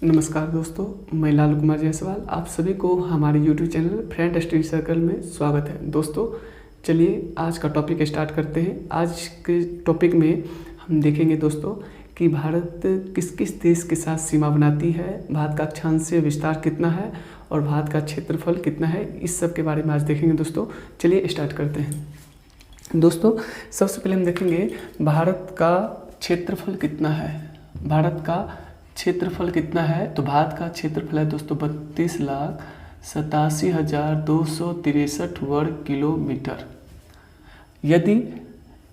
नमस्कार दोस्तों, मैं लाल कुमार जायसवाल आप सभी को हमारे YouTube channel friend study circle में स्वागत है। दोस्तों चलिए आज का टॉपिक स्टार्ट करते हैं। आज के टॉपिक में हम देखेंगे दोस्तों कि भारत किस किस देश के साथ सीमा बनाती है, भारत का अक्षांशीय विस्तार कितना है और भारत का क्षेत्रफल कितना है, इस सब के बारे में आज देखेंगे। दोस्तों चलिए स्टार्ट करते हैं। दोस्तों सबसे पहले हम देखेंगे भारत का क्षेत्रफल कितना है। भारत का क्षेत्रफल कितना है, तो भारत का क्षेत्रफल है दोस्तों 32,87,263 वर्ग किलोमीटर। यदि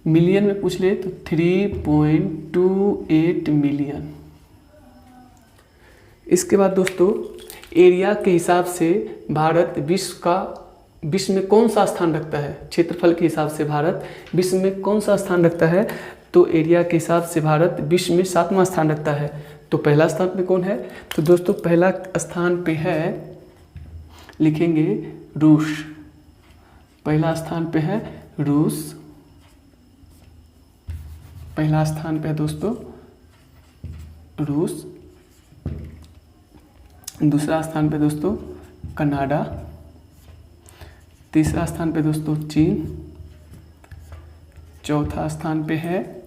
मिलियन में पूछ ले तो 3.28 मिलियन। इसके बाद दोस्तों एरिया के हिसाब से भारत विश्व में कौन सा स्थान रखता है। क्षेत्रफल के हिसाब से भारत विश्व में कौन सा स्थान रखता है, तो एरिया के हिसाब से भारत विश्व में 7वां स्थान रखता है। तो पहला स्थान पे कौन है, तो दोस्तों पहला स्थान पे है, लिखेंगे रूस। पहला स्थान पे है रूस। पहला स्थान पे है दोस्तों रूस। दूसरा स्थान पे दोस्तों कनाडा। तीसरा स्थान पे दोस्तों चीन। चौथा स्थान पे है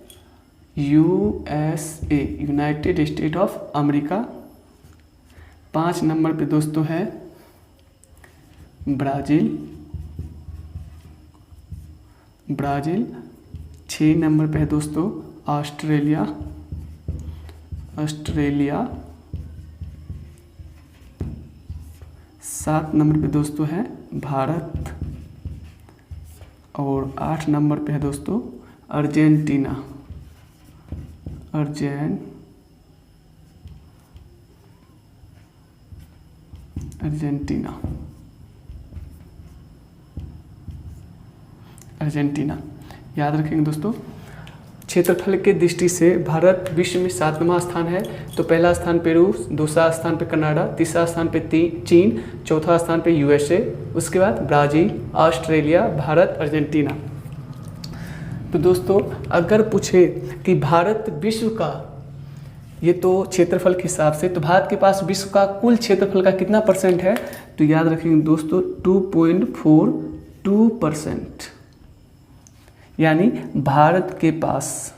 USA, United state of America. 5 number पे दोस्तों है ब्राज़ील। 6 नंबर पे है दोस्तों ऑस्ट्रेलिया। 7 नंबर पे दोस्तों है भारत और 8 नंबर पे है दोस्तों अर्जेंटीना। अर्जेंटीना याद रखेंगे दोस्तों। क्षेत्रफल के दृष्टि से भारत विश्व में 7वां स्थान है। तो पहला स्थान पे रूस, दूसरा स्थान पे कनाडा, तीसरा स्थान पे चीन, चौथा स्थान पे USA, उसके बाद ब्राज़ील, ऑस्ट्रेलिया, भारत, अर्जेंटीना। तो दोस्तों अगर पूछे कि भारत विश्व का, ये तो क्षेत्रफल के हिसाब से, तो भारत के पास विश्व का कुल क्षेत्रफल का कितना परसेंट है, तो याद रखेंगे दोस्तों 2.42%। यानी भारत के पास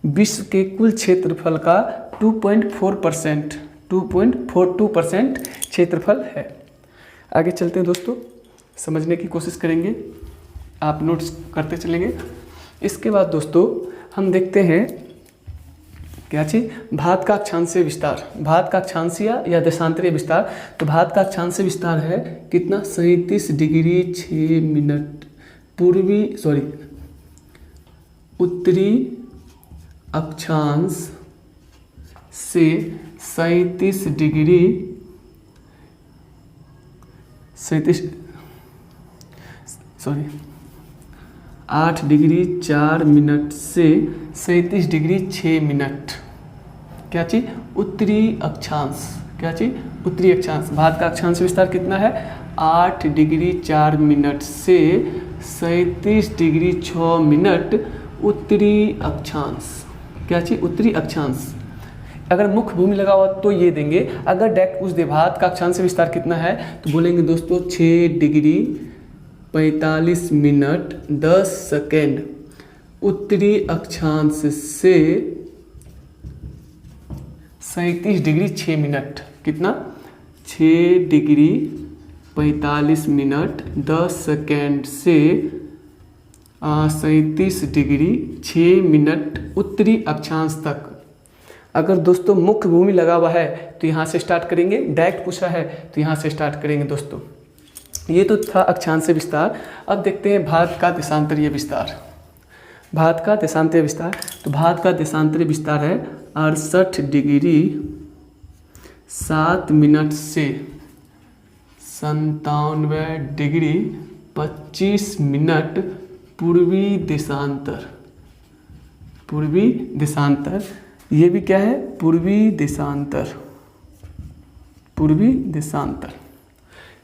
विश्व के कुल क्षेत्रफल का 2.42% क्षेत्रफल है। आगे चलते हैं दोस्तों, समझने की कोशिश करेंगे, आप नोट्स करते चलेंगे। इसके बाद दोस्तों हम देखते हैं क्या चीज़, भारत का अक्षांशीय विस्तार। भारत का अक्षांशीय या देशांतरीय विस्तार, तो भारत का अक्षांशीय विस्तार है कितना, 37 डिग्री 6 मिनट उत्तरी अक्षांश से 37 डिग्री 8 डिग्री 4 मिनट से 37 डिग्री 6 मिनट। क्या चीज, उत्तरी अक्षांश। क्या चीज, उत्तरी अक्षांश। भारत का अक्षांश विस्तार कितना है, 8 डिग्री 4 मिनट से 37 डिग्री 6 मिनट उत्तरी अक्षांश। क्या चीज, उत्तरी अक्षांश। अगर मुख्य भूमि लगा हुआ तो ये देंगे, अगर डायरेक्ट पूछ दे भारत का अक्षांश विस्तार कितना है, तो बोलेंगे दोस्तों 6 डिग्री 45 मिनट 10 सेकेंड उत्तरी अक्षांश से 37 डिग्री 6 मिनट। कितना, 6 डिग्री 45 मिनट 10 सेकेंड से 37 डिग्री 6 मिनट उत्तरी अक्षांश तक। अगर दोस्तों मुख्य भूमि लगा हुआ है तो यहाँ से स्टार्ट करेंगे, डायरेक्ट पूछा है तो यहाँ से स्टार्ट करेंगे दोस्तों। ये तो था अक्षांशीय विस्तार। अब देखते हैं भारत का देशांतरीय विस्तार। भारत का देशांतरीय विस्तार, तो भारत का देशांतरीय विस्तार है 68 डिग्री 7 मिनट से 97 डिग्री 25 मिनट पूर्वी देशांतर। ये भी क्या है, पूर्वी देशांतर।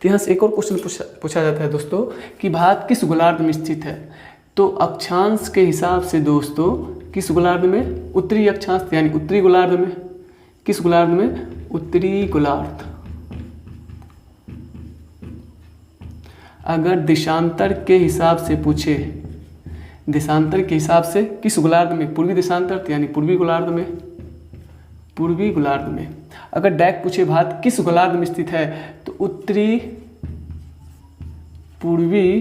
तो यहाँ से एक और क्वेश्चन पूछा जाता है दोस्तों कि भारत किस गोलार्ध में स्थित है। तो अक्षांश के हिसाब से दोस्तों किस गोलार्ध में, उत्तरी अक्षांश यानी उत्तरी गोलार्ध में। किस गोलार्ध में, उत्तरी गोलार्ध। अगर देशांतर के हिसाब से पूछे, देशांतर के हिसाब से किस गोलार्ध में, पूर्वी देशांतर यानी पूर्वी गोलार्ध में, पूर्वी गोलार्ध में। अगर डायरेक्ट पूछे भारत किस गोलार्ध में स्थित है तो उत्तरी पूर्वी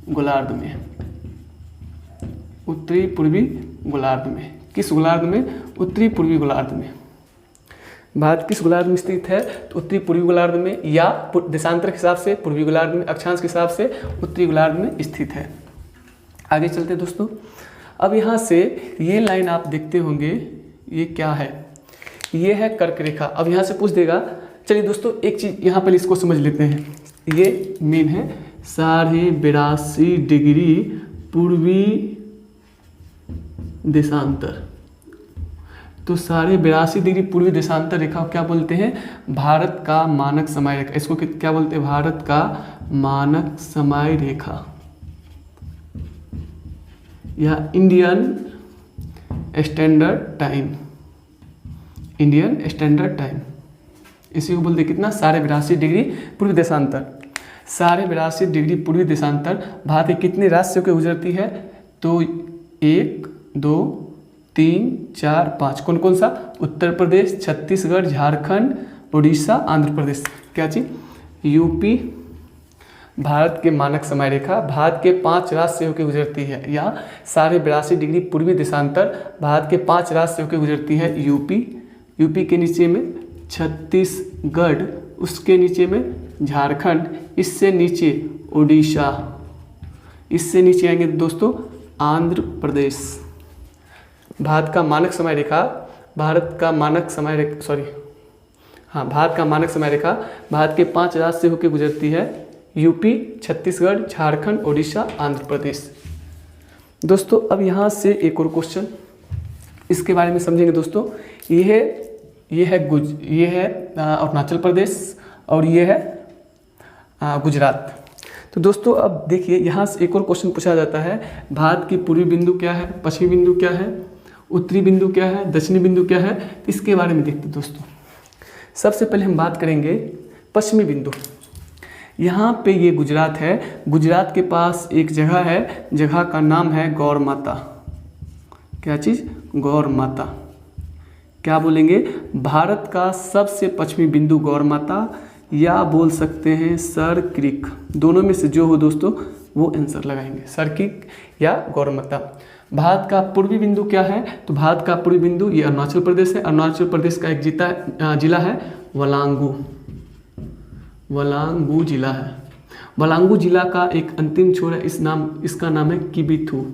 गोलार्ध में, उत्तरी पूर्वी गोलार्ध में। किस गोलार्ध में? उत्तरी पूर्वी गोलार्ध में। भारत किस गोलार्ध में स्थित है तो उत्तरी पूर्वी गोलार्ध में, या देशांतर के हिसाब से पूर्वी गोलार्ध में, अक्षांश के हिसाब से उत्तरी गोलार्ध में स्थित है। आगे चलते हैं दोस्तों। अब यहाँ से ये लाइन आप देखते होंगे, ये क्या है? ये है कर्क रेखा। अब यहाँ से पूछ देगा, चलिए दोस्तों एक चीज़ यहाँ पर इसको समझ लेते हैं। ये मेन है 82.5 डिग्री पूर्वी देशांतर। तो 82.5 डिग्री पूर्वी देशांतर रेखा क्या बोलते हैं? भारत का मानक समय रेखा। इसको क्या बोलते हैं? भारत का मानक समय रेखा या Indian standard time, Indian standard time. इसी को बोलते कितना? 82.5 डिग्री पूर्वी देशांतर। 82.5 डिग्री पूर्वी देशांतर भारत के कितने राज्यों के गुजरती है? तो 1, 2, 3, 4, 5। कौन कौन सा? उत्तर प्रदेश, छत्तीसगढ़, झारखंड, उड़ीसा, आंध्र प्रदेश। क्या चीज? यूपी। भारत के मानक समय रेखा भारत के 5 राज्य से होकर गुजरती है, या 82.5 डिग्री पूर्वी देशांतर भारत के 5 राज्य से होकर गुजरती है। यूपी के नीचे में छत्तीसगढ़, उसके नीचे में झारखंड, इससे नीचे उड़ीसा, इससे नीचे आएंगे दोस्तों आंध्र प्रदेश। भारत का मानक समय रेखा, भारत का मानक समय रेखा भारत के 5 राज्य से होकर गुजरती है। यूपी, छत्तीसगढ़, झारखंड, उड़ीसा, आंध्र प्रदेश। दोस्तों अब यहाँ से एक और क्वेश्चन इसके बारे में समझेंगे दोस्तों। ये है अरुणाचल प्रदेश और ये है गुजरात। तो दोस्तों अब देखिए यहाँ से एक और क्वेश्चन पूछा जाता है, भारत की पूर्वी बिंदु क्या है, पश्चिमी बिंदु क्या है, उत्तरी बिंदु क्या है, दक्षिणी बिंदु क्या है, इसके बारे में देखते हैं दोस्तों। सबसे पहले हम बात करेंगे पश्चिमी बिंदु। यहाँ पे ये गुजरात है। गुजरात के पास एक जगह है, जगह का नाम है गौर माता। क्या चीज़? गौर माता। क्या बोलेंगे? भारत का सबसे पश्चिमी बिंदु गौर माता, या बोल सकते हैं सर क्रिक। दोनों में से जो हो दोस्तों वो आंसर लगाएंगे, सर क्रिक या गौर माता। भारत का पूर्वी बिंदु क्या है? तो भारत का पूर्वी बिंदु ये अरुणाचल प्रदेश है। अरुणाचल प्रदेश का एक जिला है वलांगू जिला है। वलांगू जिला का एक अंतिम छोर है, इसका नाम है किबिथू।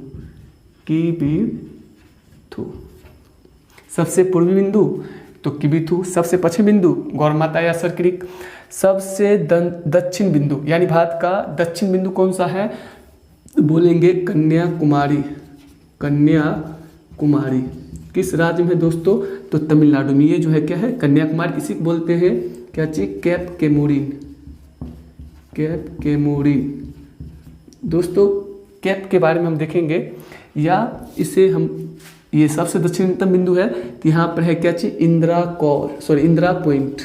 सबसे पूर्वी बिंदु तो किबिथू, सबसे पश्चिमी बिंदु गौर माता या सर क्रिक। सबसे दक्षिण बिंदु यानी भारत का दक्षिण बिंदु कौन सा है? बोलेंगे कन्याकुमारी। कन्याकुमारी किस राज्य में है दोस्तों? तो तमिलनाडु में। ये जो है क्या है? कन्याकुमारी। इसी को बोलते हैं क्या चीज? Cap Comorin. Cap Comorin. दोस्तों कैप के बारे में हम देखेंगे, या इसे हम, ये सबसे दक्षिणतम बिंदु है तो यहाँ पर है क्या चीज? इंदिरा पॉइंट।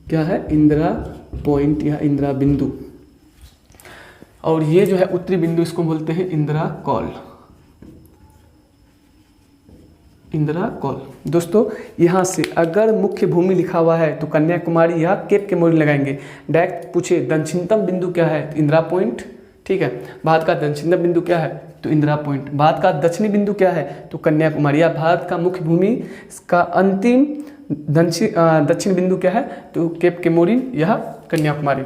क्या है? इंदिरा पॉइंट या इंदिरा बिंदु। और ये जो है उत्तरी बिंदु, इसको बोलते हैं इंदिरा कॉल। इंदिरा कॉल। दोस्तों यहाँ से अगर मुख्य भूमि लिखा हुआ है तो कन्याकुमारी या केप केमोरिन लगाएंगे। डायरेक्ट पूछे दक्षिणतम बिंदु क्या है तो इंदिरा पॉइंट। ठीक है, भारत का दक्षिणतम बिंदु क्या है तो इंदिरा पॉइंट। भारत का दक्षिणी बिंदु क्या है तो कन्याकुमारी, या भारत का मुख्य भूमि का अंतिम दक्षिण बिंदु क्या है तो केप केमोरिन या कन्याकुमारी।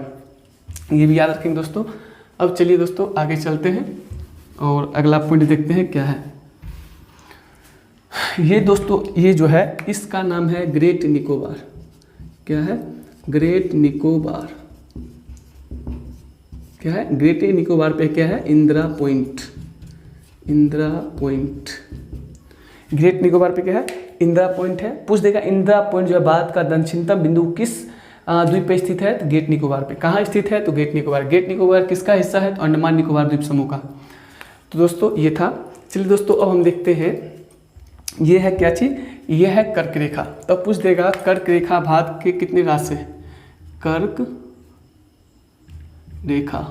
ये भी याद रखेंगे दोस्तों। अब चलिए दोस्तों आगे चलते हैं और अगला पॉइंट देखते हैं क्या है। ये दोस्तों ये जो है इसका नाम है ग्रेट निकोबार। क्या है? ग्रेट निकोबार। क्या है? ग्रेट निकोबार पे क्या है? Indira point. Indira point. Great Nicobar पे क्या है? इंदिरा पॉइंट है। पूछ देगा इंदिरा पॉइंट जो है भारत का दक्षिणतम बिंदु किस द्वीप पे स्थित है तो ग्रेट निकोबार पे। कहाँ स्थित है तो ग्रेट निकोबार। ग्रेट निकोबार किसका हिस्सा है तो अंडमान निकोबार द्वीप समूह का। तो दोस्तों ये था। चलिए दोस्तों अब हम देखते हैं ये है क्या चीज? यह है कर्क रेखा। तब पूछ देगा कर्क रेखा भारत के कितने राज्य से? कर्क रेखा,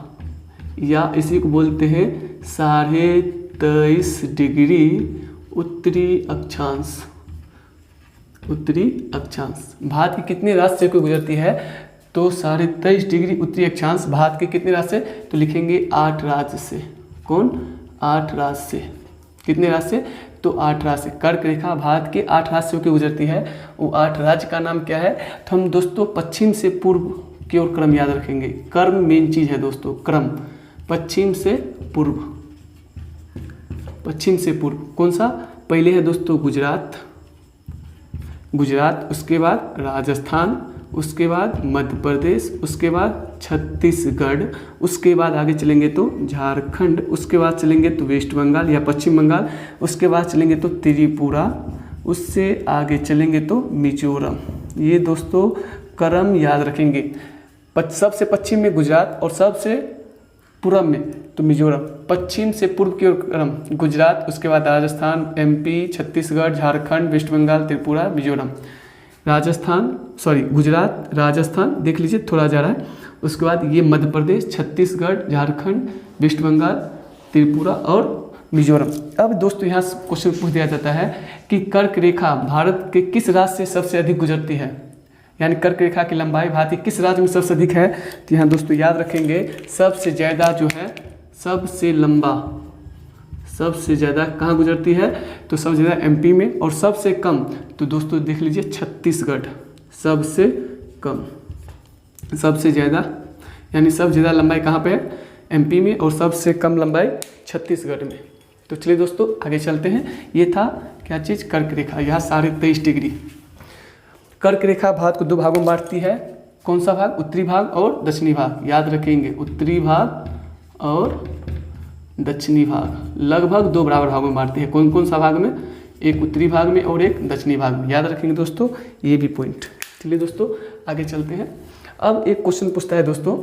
या इसी को बोलते हैं 23.5 डिग्री उत्तरी अक्षांश। उत्तरी अक्षांश भारत के कितने राज्य से गुजरती है? तो 23.5 डिग्री उत्तरी अक्षांश भारत के कितने राज्य से? तो लिखेंगे 8 राज्य से। कौन? 8 राज्य से। कितने राज्य से? तो 8 राज्य से। कर्क रेखा भारत के 8 राज्य से होकर गुजरती है। वो 8 राज्य का नाम क्या है? तो हम दोस्तों पश्चिम से पूर्व की ओर क्रम याद रखेंगे। क्रम मेन चीज है दोस्तों, क्रम। पश्चिम से पूर्व, पश्चिम से पूर्व कौन सा? पहले है दोस्तों गुजरात, गुजरात, उसके बाद राजस्थान, उसके बाद मध्य प्रदेश, उसके बाद छत्तीसगढ़, उसके बाद आगे चलेंगे तो झारखंड, उसके बाद चलेंगे तो वेस्ट बंगाल या पश्चिम बंगाल, उसके बाद चलेंगे तो त्रिपुरा, उससे आगे चलेंगे तो मिजोरम। ये दोस्तों क्रम याद रखेंगे। सबसे पश्चिम में गुजरात और सबसे पूर्व में तो मिजोरम। पश्चिम से पूर्व की ओर क्रम गुजरात, उसके बाद राजस्थान, एमपी, छत्तीसगढ़, झारखंड, वेस्ट बंगाल, त्रिपुरा, मिजोरम। गुजरात, राजस्थान देख लीजिए थोड़ा जा रहा है। उसके बाद ये मध्य प्रदेश, छत्तीसगढ़, झारखंड, वेस्ट बंगाल, त्रिपुरा और मिजोरम। अब दोस्तों यहाँ क्वेश्चन पूछ दिया जाता है कि कर्क रेखा भारत के किस राज्य से सबसे अधिक गुजरती है? यानी कर्क रेखा की लंबाई भारत के किस राज्य में सबसे अधिक है? तो यहाँ दोस्तों याद रखेंगे सबसे ज़्यादा जो है, सबसे लंबा, सबसे ज़्यादा कहाँ गुजरती है? तो सबसे ज़्यादा एमपी में, और सबसे कम तो दोस्तों देख लीजिए छत्तीसगढ़। सबसे कम, सबसे ज़्यादा यानी सबसे ज़्यादा लंबाई कहाँ पे है? एमपी में, और सबसे कम लंबाई छत्तीसगढ़ में। तो चलिए दोस्तों आगे चलते हैं। ये था क्या चीज़? कर्क रेखा। यहाँ 23.5 डिग्री। कर्क रेखा भारत को 2 भागों में बांटती है। कौन सा भाग? उत्तरी भाग और दक्षिणी भाग। याद रखेंगे उत्तरी भाग और दक्षिणी भाग। लगभग 2 बराबर भागों में बांटती है। कौन कौन सा भाग में? एक उत्तरी भाग में और एक दक्षिणी भाग में। याद रखेंगे दोस्तों ये भी पॉइंट। चलिए दोस्तों आगे चलते हैं। अब एक क्वेश्चन पूछता है दोस्तों,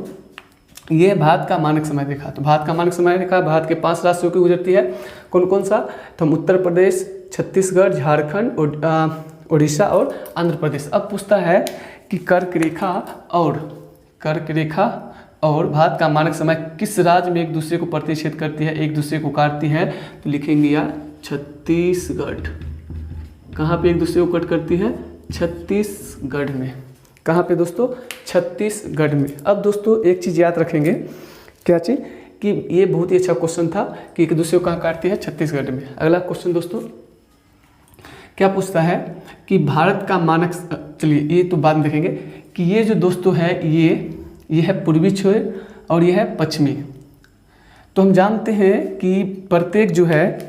ये भारत का मानक समय रेखा। तो भारत का मानक समय रेखा भारत के 5 राज्यों की गुजरती है। कौन कौन सा? तो हम उत्तर प्रदेश, छत्तीसगढ़, झारखंड और उड़ीसा और आंध्र प्रदेश। अब पूछता है कि कर्क रेखा और भारत का मानक समय किस राज्य में एक दूसरे को प्रतिच्छेद करती है, एक दूसरे को काटती है? तो लिखेंगे यार छत्तीसगढ़। कहाँ पे एक दूसरे को कट करती है? छत्तीसगढ़ में। कहाँ पे दोस्तों? छत्तीसगढ़ में। अब दोस्तों एक चीज़ याद रखेंगे, क्या चीज़? कि ये बहुत ही अच्छा क्वेश्चन था कि एक दूसरे को कहाँ काटती है? छत्तीसगढ़ में। अगला क्वेश्चन दोस्तों क्या पूछता है कि भारत का मानक, चलिए ये तो बाद में देखेंगे कि ये जो दोस्तों है ये है पूर्वी छोर और ये है पश्चिमी। तो हम जानते हैं कि प्रत्येक जो है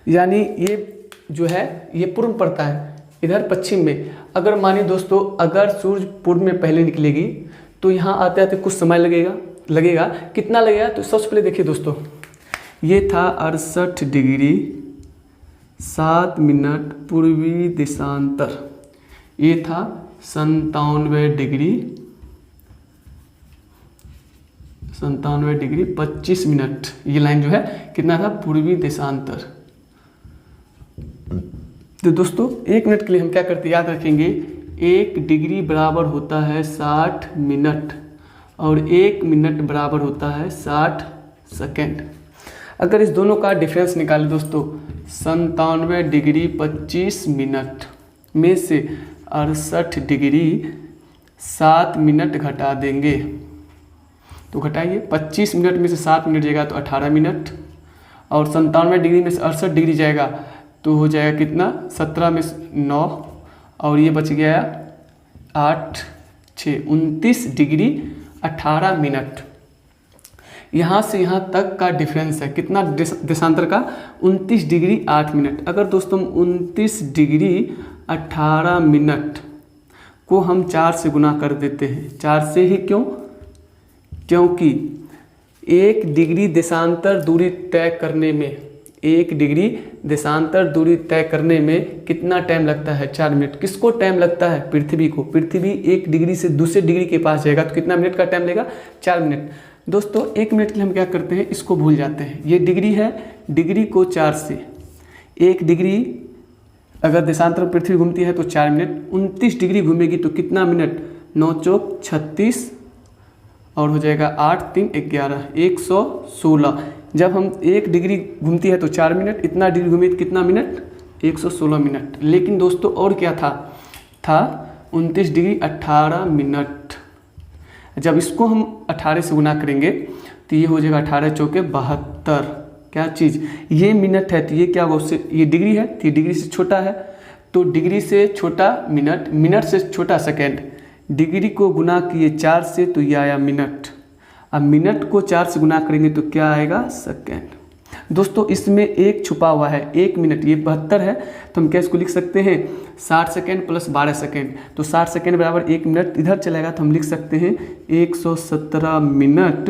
यानी ये जो है ये पूर्व पड़ता है, इधर पश्चिम में। अगर मानिए दोस्तों अगर सूर्य पूर्व में पहले निकलेगी तो यहाँ आते आते कुछ समय लगेगा। कितना लगेगा? तो सबसे पहले देखिए दोस्तों, ये था 68 डिग्री 7 मिनट पूर्वी देशांतर। ये था 97 डिग्री 25 मिनट। ये लाइन जो है कितना था? पूर्वी देशांतर। तो दोस्तों 1 मिनट के लिए हम क्या करते हैं? याद रखेंगे 1 डिग्री बराबर होता है 60 मिनट और 1 मिनट बराबर होता है 60 सेकेंड। अगर इस दोनों का डिफरेंस निकालें दोस्तों, 97 डिग्री 25 मिनट में से 68 डिग्री 7 मिनट घटा देंगे। तो घटाइए, 25 मिनट में से 7 मिनट जाएगा तो 18 मिनट, और 97 डिग्री में से 68 डिग्री जाएगा तो हो जाएगा कितना? 17 में 9, और ये बच गया 8 6 29 डिग्री 18 मिनट। यहाँ से यहाँ तक का डिफरेंस है कितना देशांतर का? 29 डिग्री 8 मिनट। अगर दोस्तों 29 डिग्री 18 मिनट को हम 4 से गुना कर देते हैं, 4 से ही क्यों? क्योंकि 1 डिग्री देशांतर दूरी तय करने में, 1 डिग्री देशांतर दूरी तय करने में कितना टाइम लगता है? 4 मिनट। किसको टाइम लगता है? पृथ्वी को। पृथ्वी 1 डिग्री से दूसरे डिग्री के पास जाएगा तो कितना मिनट का टाइम लेगा? 4 मिनट। दोस्तों 1 मिनट के लिए हम क्या करते हैं? इसको भूल जाते हैं। ये डिग्री है, डिग्री को 4 से, 1 डिग्री अगर देशांतर पृथ्वी घूमती है तो 4 मिनट, 29 डिग्री घूमेगी तो कितना मिनट, 9 चौक 36 और हो जाएगा 8 3 11, 116। जब हम 1 डिग्री घूमती है तो 4 मिनट, इतना डिग्री घूमी तो कितना मिनट, 116 मिनट। लेकिन दोस्तों और क्या था 29 डिग्री 18 मिनट। जब इसको हम 18 से गुना करेंगे तो ये हो जाएगा 18 चौके 72। क्या चीज़, ये मिनट है तो ये क्या होगा, उससे ये डिग्री है तो ये डिग्री से छोटा है, तो डिग्री से छोटा मिनट, मिनट से छोटा सेकेंड। डिग्री को गुना किए 4 से तो ये आया मिनट। अब मिनट को 4 से गुना करेंगे तो क्या आएगा, सेकेंड। दोस्तों इसमें एक छुपा हुआ है, 1 मिनट, ये 72 है तो हम क्या इसको लिख सकते हैं 60 सेकेंड प्लस 12 सेकेंड, तो 60 सेकेंड बराबर 1 मिनट, इधर चलेगा तो हम लिख सकते हैं 117 मिनट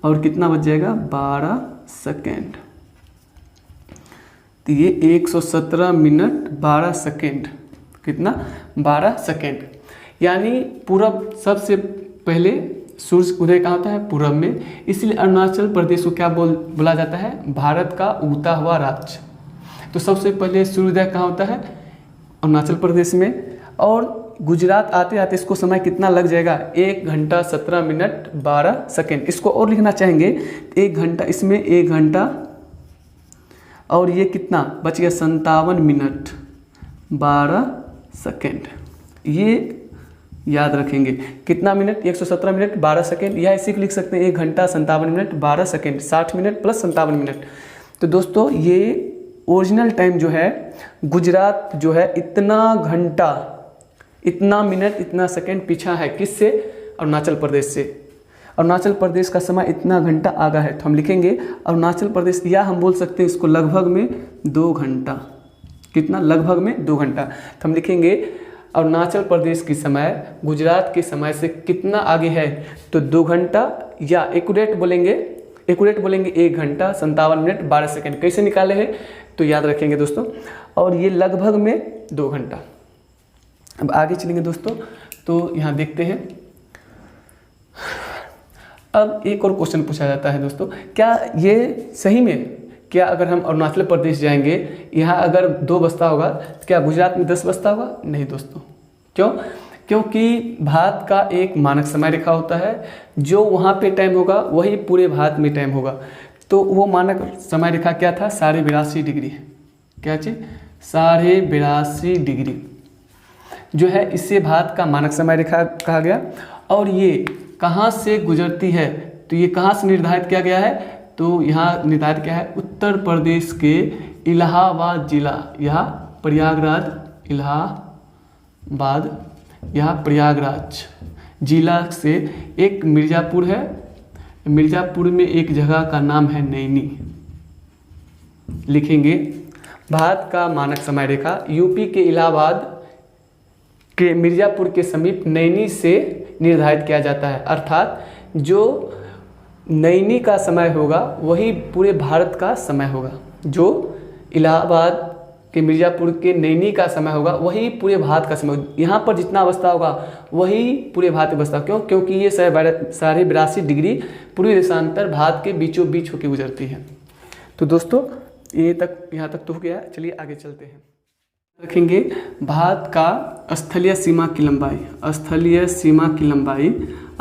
और कितना बच जाएगा 12 सेकेंड। तो ये 117 मिनट 12 सेकेंड, कितना 12 सेकेंड। यानी पूरब, सबसे पहले सूर्य उदय कहाँ होता है, पूरब में, इसलिए अरुणाचल प्रदेश को क्या बोला जाता है, भारत का उगता हुआ राज्य। तो सबसे पहले सूर्योदय कहाँ होता है, अरुणाचल प्रदेश में। और गुजरात आते आते इसको समय कितना लग जाएगा, 1 घंटा 17 मिनट 12 सेकेंड। इसको और लिखना चाहेंगे 1 घंटा, इसमें 1 घंटा और ये कितना बच गया 57 मिनट 12 सेकेंड। ये याद रखेंगे कितना मिनट, 117 मिनट 12 सेकेंड, या इसी को लिख सकते हैं 1 घंटा 57 minute 12 second, 60 minute plus 57 minute. तो दोस्तों ये ओरिजिनल टाइम जो है, गुजरात जो है इतना घंटा, इतना मिनट, इतना सेकेंड पीछा है, किससे, अरुणाचल प्रदेश से। अरुणाचल प्रदेश का समय इतना घंटा आगा है, तो हम लिखेंगे अरुणाचल प्रदेश, या हम बोल सकते हैं इसको लगभग में 2 घंटा, कितना, लगभग में 2 घंटा। तो हम लिखेंगे अरुणाचल प्रदेश की समय गुजरात के समय से कितना आगे है, तो 2 घंटा, या एक्यूरेट बोलेंगे 1 घंटा 57 मिनट 12 सेकेंड। कैसे निकाले हैं तो याद रखेंगे दोस्तों, और ये लगभग में 2 घंटा। अब आगे चलेंगे दोस्तों, तो यहाँ देखते हैं। अब एक और क्वेश्चन पूछा जाता है दोस्तों, क्या ये सही में, क्या अगर हम अरुणाचल प्रदेश जाएंगे, यहाँ अगर 2 बजता होगा तो क्या गुजरात में 10 बजता होगा? नहीं दोस्तों। क्यों? क्योंकि भारत का एक मानक समय रेखा होता है, जो वहाँ पे टाइम होगा वही पूरे भारत में टाइम होगा। तो वो मानक समय रेखा क्या था, 82.5 डिग्री। क्या चीज़, 82.5 डिग्री जो है, इससे भारत का मानक समय रेखा कहा गया। और ये कहाँ से गुजरती है, तो ये कहाँ से निर्धारित किया गया है, तो यहाँ निर्धारित क्या है, उत्तर प्रदेश के इलाहाबाद जिला, यहाँ प्रयागराज, इलाहाबाद, यहाँ प्रयागराज जिला से एक मिर्ज़ापुर है, मिर्ज़ापुर में एक जगह का नाम है नैनी। लिखेंगे भारत का मानक समय रेखा यूपी के इलाहाबाद के मिर्ज़ापुर के समीप नैनी से निर्धारित किया जाता है। अर्थात जो नैनी का समय होगा वही पूरे भारत का समय होगा, जो इलाहाबाद के मिर्ज़ापुर के नैनी का समय होगा वही पूरे भारत का समय होगा। यहाँ पर जितना अवस्था होगा वही पूरे भारत की अवस्था। क्यों? क्योंकि ये 82.5 डिग्री पूर्वी देशांतर भारत के बीचों बीच होकर गुजरती है। तो दोस्तों ये तक, यहाँ तक तो हो गया। चलिए आगे चलते हैं। रखेंगे भारत का स्थलीय सीमा की लंबाई, स्थलीय सीमा की लंबाई,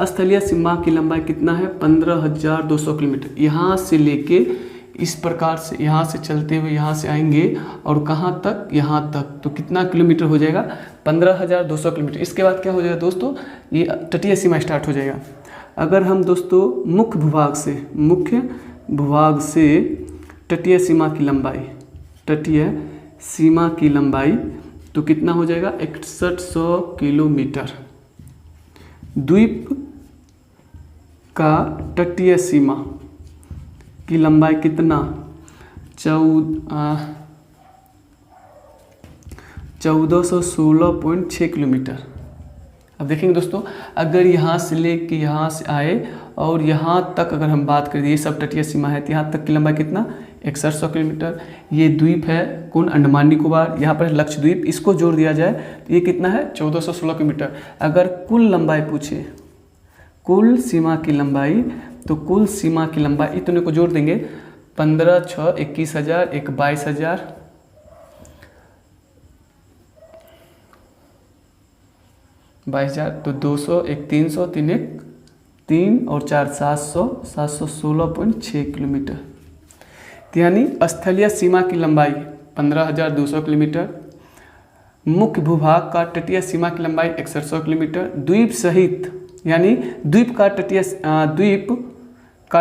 स्थलीय सीमा की लंबाई कितना है, 15,200 किलोमीटर। यहाँ से लेके इस प्रकार से, यहाँ से चलते हुए यहाँ से आएंगे और कहाँ तक, यहाँ तक, तो कितना किलोमीटर हो जाएगा, 15,200 किलोमीटर। इसके बाद क्या हो जाएगा दोस्तों, ये तटीय सीमा स्टार्ट हो जाएगा। अगर हम दोस्तों मुख्य भूभाग से तटीय सीमा की लंबाई, तटीय सीमा की लंबाई तो कितना हो जाएगा, 6100 किलोमीटर। द्वीप का तटीय सीमा की लंबाई कितना, 1416.6 किलोमीटर। अब देखेंगे दोस्तों, अगर यहाँ से लेके यहाँ से आए और यहाँ तक अगर हम बात करें, ये सब तटीय सीमा है, तो यहाँ तक की लंबाई कितना, 6100 किलोमीटर। ये द्वीप है कौन, अंडमान निकोबार, यहाँ पर लक्षद्वीप, इसको जोड़ दिया जाए तो ये कितना है, 1416 किलोमीटर। अगर कुल लंबाई पूछे, कुल सीमा की लंबाई, तो कुल सीमा की लंबाई इतने को जोड़ देंगे, 15, 6, 21,000, 22,000, 22,000, तो 200, एक 300, 3 एक 3 और 4 700, 716.6 किलोमीटर। यानी स्थलीय सीमा की लंबाई 15,200 किलोमीटर, मुख्य भूभाग का तटीय सीमा की लंबाई 6100 किलोमीटर, द्वीप सहित यानी द्वीप का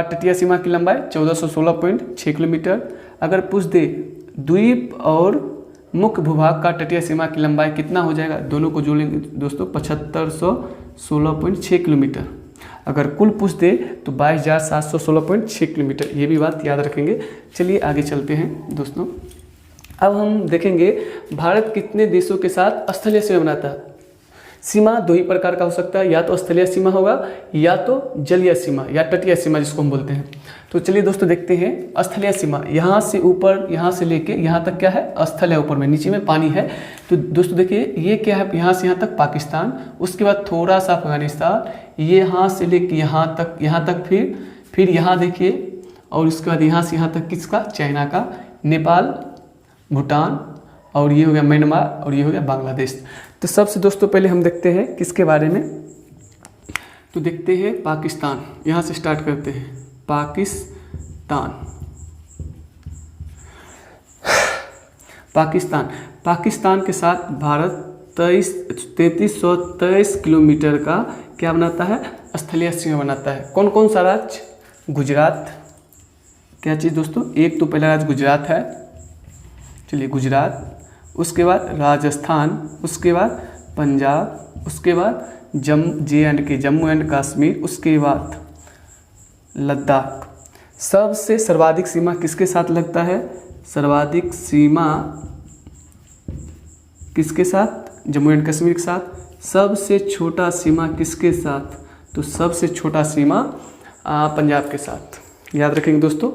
तटीय सीमा की लंबाई 1416.6 किलोमीटर। अगर पूछ दे द्वीप और मुख्य भूभाग का तटीय सीमा की लंबाई कितना हो जाएगा, दोनों को जोड़ेंगे दोस्तों 7516.6 किलोमीटर। अगर कुल पूछ दे तो 22,716.6 किलोमीटर, ये भी बात याद रखेंगे। चलिए आगे चलते हैं दोस्तों। अब हम देखेंगे भारत कितने देशों के साथ स्थलीय सीमा बनाता है। सीमा दो ही प्रकार का हो सकता है, या तो स्थलीय सीमा होगा या तो जलीय सीमा या तटीय सीमा जिसको हम बोलते हैं। तो चलिए दोस्तों देखते हैं स्थलीय सीमा। यहाँ से ऊपर, यहाँ से लेके यहाँ तक क्या है, स्थल है, ऊपर में, नीचे में पानी है। तो दोस्तों देखिए ये क्या है, यहाँ से यहाँ तक पाकिस्तान, उसके बाद थोड़ा सा अफगानिस्तान, ये यहाँ से लेके यहाँ तक फिर यहाँ देखिए, और उसके बाद यहाँ से यहाँ तक किसका, चाइना का, नेपाल, भूटान, और ये हो गया म्यांमार, और ये हो गया बांग्लादेश। तो सबसे दोस्तों पहले हम देखते हैं किसके बारे में, तो देखते हैं पाकिस्तान। यहाँ से स्टार्ट करते हैं। पाकिस्तान के साथ भारत 3323 किलोमीटर का क्या बनाता है, स्थलीय सीमा बनाता है। कौन कौन सा राज्य, गुजरात, क्या चीज़ दोस्तों, एक तो पहला राज्य गुजरात है, चलिए गुजरात, उसके बाद राजस्थान, उसके बाद पंजाब, उसके बाद जम्मू एंड कश्मीर, उसके बाद लद्दाख। सबसे सर्वाधिक सीमा किसके साथ लगता है, सर्वाधिक सीमा किसके साथ, जम्मू एंड कश्मीर के साथ। सबसे छोटा सीमा किसके साथ, तो सबसे छोटा सीमा पंजाब के साथ। याद रखेंगे दोस्तों,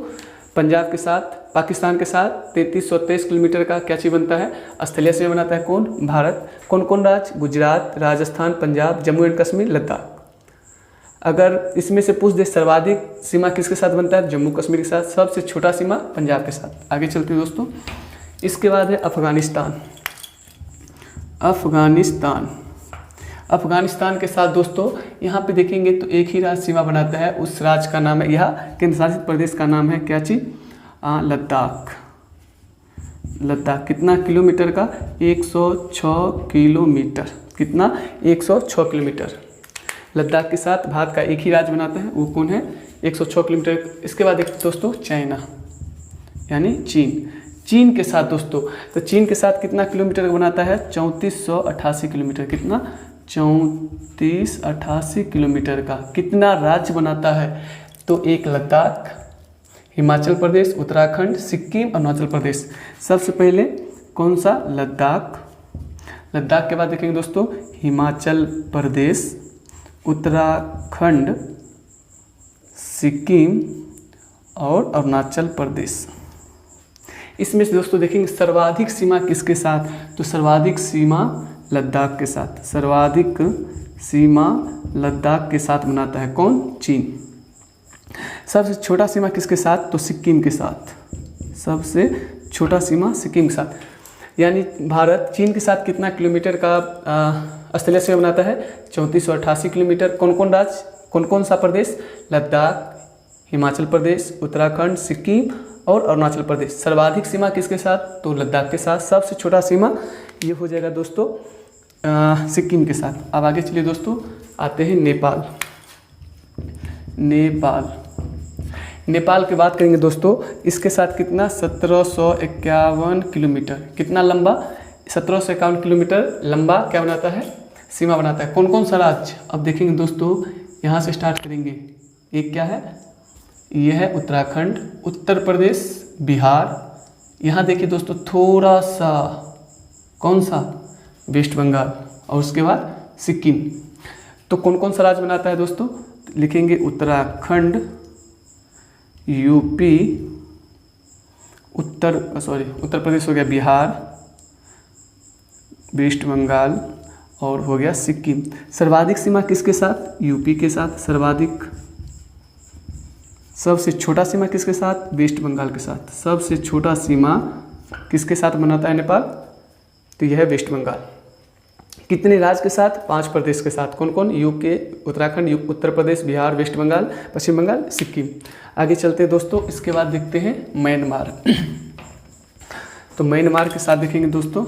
पंजाब के साथ, पाकिस्तान के साथ 3323 किलोमीटर का क्या चीज़ बनता है, स्थलीय सीमा बनाता है। कौन, भारत। कौन कौन राज्य, गुजरात, राजस्थान, पंजाब, जम्मू एंड कश्मीर, लद्दाख। अगर इसमें से पूछ दे सर्वाधिक सीमा किसके साथ बनता है, जम्मू कश्मीर के साथ। सबसे छोटा सीमा पंजाब के साथ। आगे चलते हैं दोस्तों। इसके बाद है अफगानिस्तान के साथ दोस्तों यहाँ पे देखेंगे तो एक ही राज्य सीमा बनाता है, उस राज्य का नाम है, यह केंद्र शासित प्रदेश का नाम है क्या चीज़, लद्दाख। कितना किलोमीटर का, 106 किलोमीटर। कितना, 106 किलोमीटर। लद्दाख के साथ भारत का एक ही राज्य बनाता है, वो कौन है, 106 किलोमीटर। इसके बाद देखते दोस्तों चाइना यानी चीन के साथ दोस्तों, तो चीन के साथ कितना किलोमीटर बनाता है, 3488 किलोमीटर। कितना, 3488 किलोमीटर का। कितना राज्य बनाता है, तो एक लद्दाख, हिमाचल प्रदेश, उत्तराखंड, सिक्किम, अरुणाचल प्रदेश। सबसे पहले कौन सा, लद्दाख के बाद देखेंगे दोस्तों हिमाचल प्रदेश, उत्तराखंड, सिक्किम और अरुणाचल प्रदेश। इसमें से दोस्तों देखेंगे सर्वाधिक सीमा किसके साथ, तो सर्वाधिक सीमा लद्दाख के साथ। सर्वाधिक सीमा लद्दाख के साथ बनाता है कौन, चीन। सबसे छोटा सीमा किसके साथ, तो सिक्किम के साथ। सबसे छोटा सीमा सिक्किम के साथ। यानी भारत चीन के साथ कितना किलोमीटर का स्थलीय सीमा बनाता है, 3488 किलोमीटर। कौन कौन राज्य, कौन सा प्रदेश, लद्दाख, हिमाचल प्रदेश, उत्तराखंड, सिक्किम और अरुणाचल प्रदेश। सर्वाधिक सीमा किसके साथ, तो लद्दाख के साथ। सबसे छोटा सीमा ये हो जाएगा दोस्तों सिक्किम के साथ। अब आगे चलिए दोस्तों, आते हैं नेपाल की बात करेंगे दोस्तों। इसके साथ कितना, 1751 किलोमीटर। कितना लंबा, 1751 किलोमीटर लंबा क्या बनाता है, सीमा बनाता है। कौन कौन सा राज्य, अब देखेंगे दोस्तों, यहाँ से स्टार्ट करेंगे। एक क्या है, ये है उत्तराखंड, उत्तर प्रदेश, बिहार। यहाँ देखिए दोस्तों थोड़ा सा, कौन सा, वेस्ट बंगाल, और उसके बाद सिक्किम। तो कौन कौन सा राज्य बनाता है दोस्तों, लिखेंगे उत्तराखंड, यूपी, उत्तर प्रदेश हो गया, बिहार, वेस्ट बंगाल और हो गया सिक्किम। सर्वाधिक सीमा किसके साथ, यूपी के साथ सर्वाधिक। सबसे छोटा सीमा किसके साथ, वेस्ट बंगाल के साथ। सबसे छोटा सीमा किसके साथ बनाता है नेपाल, तो यह है वेस्ट बंगाल। कितने राज्य के साथ? 5 प्रदेश के साथ। कौन कौन? यूके, उत्तराखंड, उत्तर प्रदेश, बिहार, वेस्ट बंगाल, पश्चिम बंगाल, सिक्किम। आगे चलते हैं दोस्तों, इसके बाद देखते हैं म्यांमार। तो म्यांमार के साथ देखेंगे दोस्तों,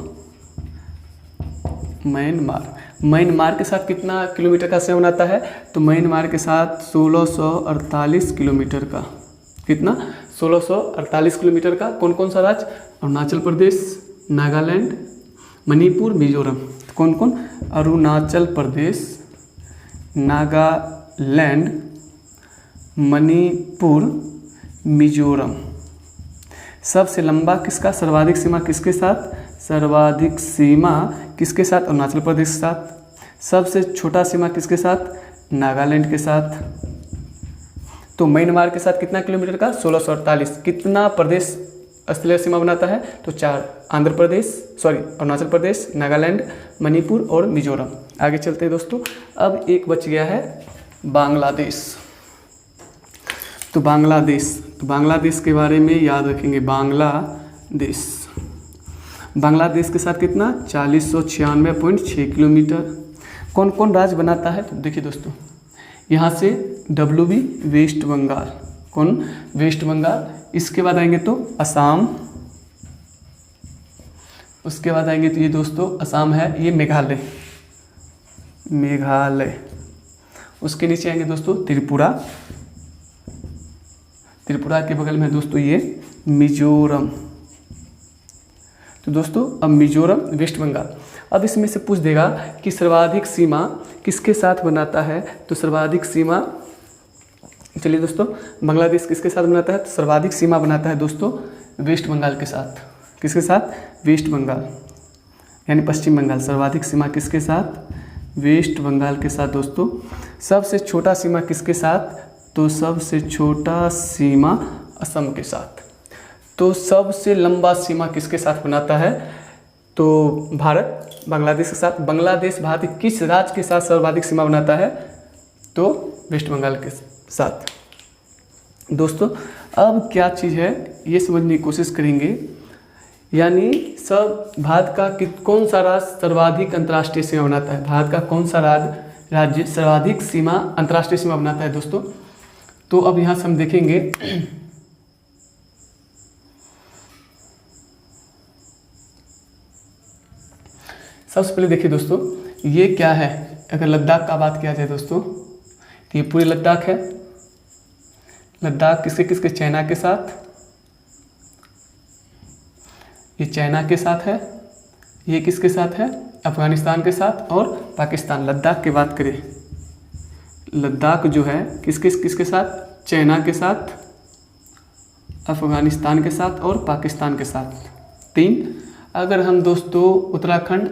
म्यांमार के साथ कितना किलोमीटर का सीमा बनाता है? तो म्यांमार के साथ 1648 किलोमीटर का, कितना? 1648 किलोमीटर का। कौन कौन सा राज्य? अरुणाचल प्रदेश, नागालैंड, मणिपुर, मिजोरम। कौन कौन? अरुणाचल प्रदेश, नागालैंड, मणिपुर, मिजोरम। सबसे लंबा किसका? सर्वाधिक सीमा किसके साथ? सर्वाधिक सीमा किसके साथ? अरुणाचल प्रदेश के साथ। सबसे छोटा सीमा किसके साथ? नागालैंड के साथ। तो म्यांमार के साथ कितना किलोमीटर का? 1648। कितना प्रदेश स्थलीय सीमा बनाता है? तो 4, अरुणाचल प्रदेश, नागालैंड, मणिपुर और मिजोरम। आगे चलते हैं दोस्तों, अब एक बच गया है बांग्लादेश। तो बांग्लादेश के बारे में याद रखेंगे। बांग्लादेश के साथ कितना? 4096.6 किलोमीटर। कौन कौन राज्य बनाता है? तो देखिए दोस्तों, यहाँ से WB वेस्ट बंगाल। कौन? वेस्ट बंगाल। इसके बाद आएंगे तो असम। उसके बाद आएंगे तो ये दोस्तों असम है, ये मेघालय। उसके नीचे आएंगे दोस्तों त्रिपुरा के बगल में दोस्तों ये मिजोरम। तो दोस्तों अब मिजोरम, वेस्ट बंगाल। अब इसमें से पूछ देगा कि सर्वाधिक सीमा किसके साथ बनाता है? तो सर्वाधिक सीमा, चलिए दोस्तों, बांग्लादेश किसके साथ बनाता है? तो सर्वाधिक सीमा बनाता है दोस्तों वेस्ट बंगाल के साथ। किसके साथ? वेस्ट बंगाल यानी पश्चिम बंगाल। सर्वाधिक सीमा किसके साथ? वेस्ट बंगाल के साथ दोस्तों। सबसे छोटा सीमा किसके साथ? तो सबसे छोटा सीमा असम के साथ। तो सबसे लंबा सीमा किसके साथ बनाता है? तो भारत बांग्लादेश के साथ। बांग्लादेश भारत के किस राज्य के साथ सर्वाधिक सीमा बनाता है? तो वेस्ट बंगाल के साथ। दोस्तों अब क्या चीज़ है ये समझने की कोशिश करेंगे, यानी सब भारत का कौन सा राज्य सर्वाधिक अंतर्राष्ट्रीय सीमा बनाता है? भारत का कौन सा राज्य सर्वाधिक सीमा अंतर्राष्ट्रीय सीमा बनाता है दोस्तों? तो अब यहाँ से हम देखेंगे, सबसे पहले देखिए दोस्तों ये क्या है। अगर लद्दाख का बात किया जाए दोस्तों तो ये पूरी लद्दाख है। लद्दाख किसके किसके? चाइना के साथ, ये चाइना के साथ है। ये किसके साथ है? अफगानिस्तान के साथ और पाकिस्तान। लद्दाख की बात करें, लद्दाख जो है किसके साथ? चाइना के साथ, अफगानिस्तान के साथ और पाकिस्तान के साथ। 3। अगर हम दोस्तों उत्तराखंड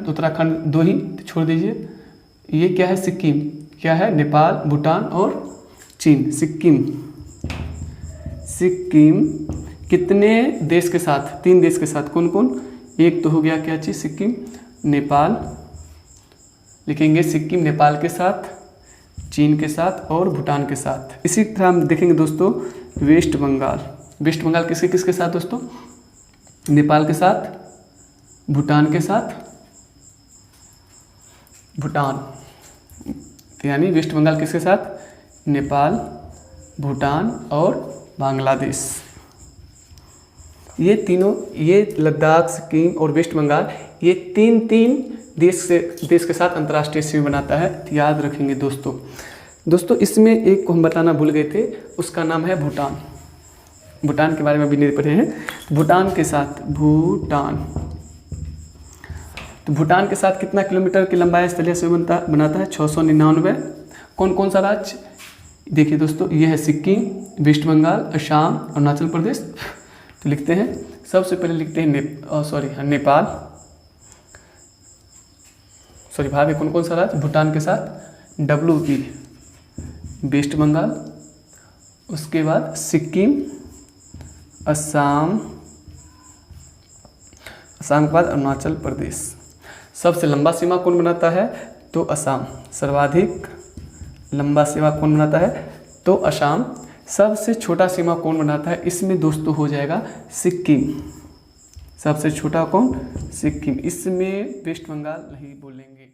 2 ही छोड़ दीजिए। ये क्या है? सिक्किम। क्या है? नेपाल, भूटान और चीन। सिक्किम कितने देश के साथ? 3 देश के साथ। कौन कौन? एक तो हो गया क्या चीज़? सिक्किम, नेपाल। लिखेंगे सिक्किम नेपाल के साथ, चीन के साथ और भूटान के साथ। इसी तरह हम देखेंगे दोस्तों वेस्ट बंगाल किसके साथ दोस्तों? नेपाल के साथ, भूटान के साथ, यानी वेस्ट बंगाल किसके साथ? नेपाल, भूटान और बांग्लादेश। ये तीनों, ये लद्दाख, सिक्किम और वेस्ट बंगाल, ये तीन देश के साथ अंतर्राष्ट्रीय सीमा बनाता है। याद रखेंगे दोस्तों इसमें एक को हम बताना भूल गए थे, उसका नाम है भूटान के बारे में भी नहीं पढ़े हैं। भूटान के साथ तो भूटान के साथ कितना किलोमीटर की लंबाई स्थलीय सीमा बनाता है? 699। कौन कौन सा राज्य? देखिए दोस्तों ये है सिक्किम, वेस्ट बंगाल, असम, अरुणाचल प्रदेश। तो लिखते हैं, सबसे पहले लिखते हैं नेपाल। भारत में कौन कौन सा राज्य? भूटान के साथ WP वेस्ट बंगाल, उसके बाद सिक्किम, असम के बाद अरुणाचल प्रदेश। सबसे लंबा सीमा कौन बनाता है? तो असम। सर्वाधिक लंबा सीमा कौन बनाता है? तो असम। सबसे छोटा सीमा कौन बनाता है? इसमें दोस्तों हो जाएगा सिक्किम। सबसे छोटा कौन? सिक्किम। इसमें वेस्ट बंगाल नहीं बोलेंगे।